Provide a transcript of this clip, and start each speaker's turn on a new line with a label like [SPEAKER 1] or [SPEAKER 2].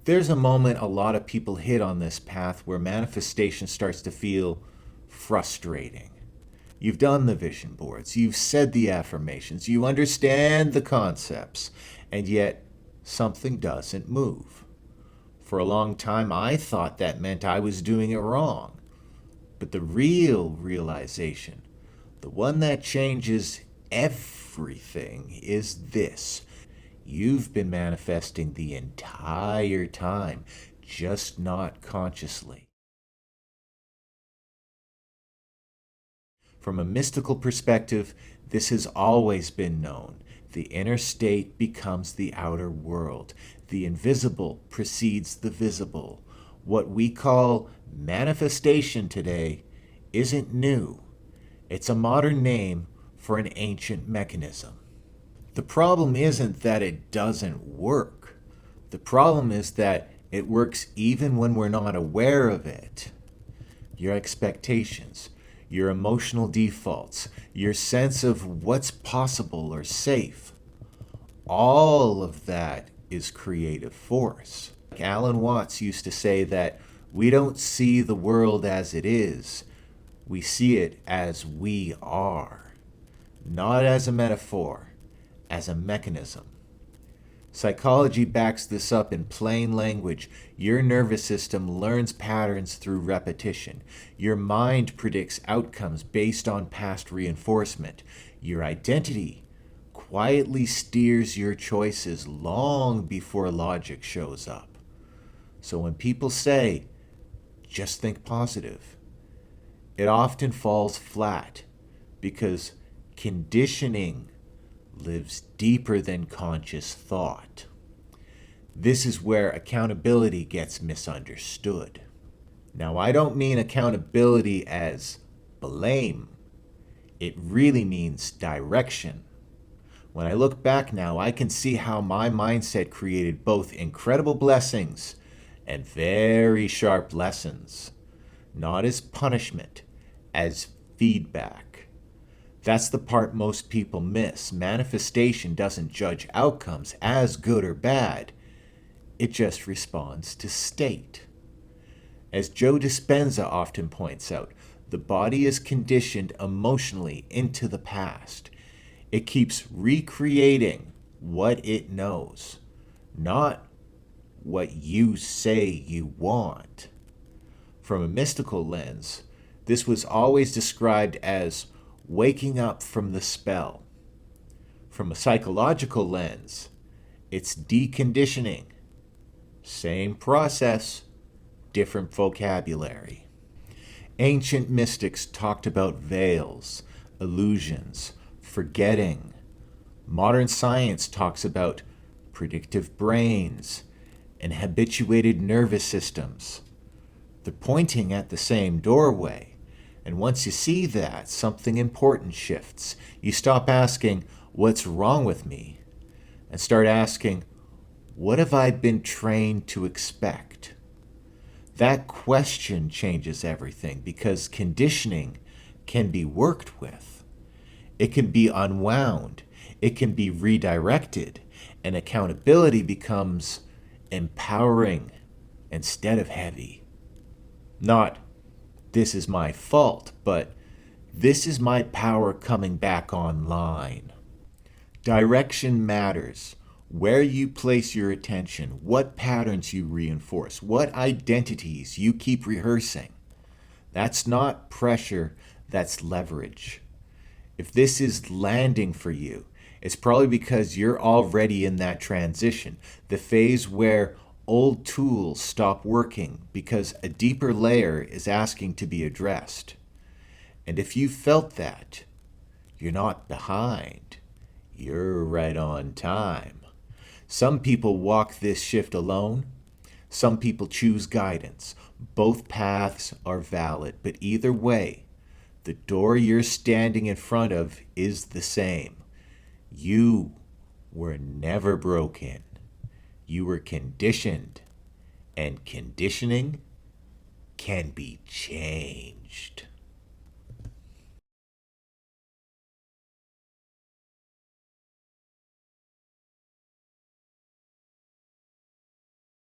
[SPEAKER 1] There's a moment a lot of people hit on this path where manifestation starts to feel frustrating. You've done the vision boards, you've said the affirmations, you understand the concepts, and yet something doesn't move. For a long time, I thought that meant I was doing it wrong. But the real realization, the one that changes everything, is this: you've been manifesting the entire time, just not consciously. From a mystical perspective, this has always been known. The inner state becomes the outer world. The invisible precedes the visible. What we call manifestation today isn't new. It's a modern name for an ancient mechanism. The problem isn't that it doesn't work. The problem is that it works even when we're not aware of it. Your expectations, your emotional defaults, your sense of what's possible or safe, all of that is creative force. Alan Watts used to say that we don't see the world as it is, we see it as we are. Not as a metaphor, as a mechanism. Psychology backs this up in plain language. Your nervous system learns patterns through repetition. Your mind predicts outcomes based on past reinforcement. Your identity quietly steers your choices long before logic shows up. So when people say, just think positive, it often falls flat because conditioning lives deeper than conscious thought. This is where accountability gets misunderstood. Now, I don't mean accountability as blame. It really means direction. When I look back now, I can see how my mindset created both incredible blessings and very sharp lessons. Not as punishment, as feedback. That's the part most people miss. Manifestation doesn't judge outcomes as good or bad. It just responds to state. As Joe Dispenza often points out, the body is conditioned emotionally into the past. It keeps recreating what it knows, not what you say you want. From a mystical lens, this was always described as waking up from the spell. From a psychological lens, it's deconditioning. Same process, different vocabulary. Ancient mystics talked about veils, illusions, forgetting. Modern science talks about predictive brains and habituated nervous systems. They're pointing at the same doorway. And once you see that, something important shifts. You stop asking, what's wrong with me? And start asking, what have I been trained to expect? That question changes everything because conditioning can be worked with. It can be unwound. It can be redirected. And accountability becomes empowering instead of heavy. Not, this is my fault, but this is my power coming back online. Direction matters. Where you place your attention, what patterns you reinforce, what identities you keep rehearsing. That's not pressure, that's leverage. If this is landing for you, it's probably because you're already in that transition, the phase where old tools stop working because a deeper layer is asking to be addressed. And if you felt that, you're not behind. You're right on time. Some people walk this shift alone. Some people choose guidance. Both paths are valid, but either way, the door you're standing in front of is the same. You were never broken. You were conditioned, and conditioning can be changed.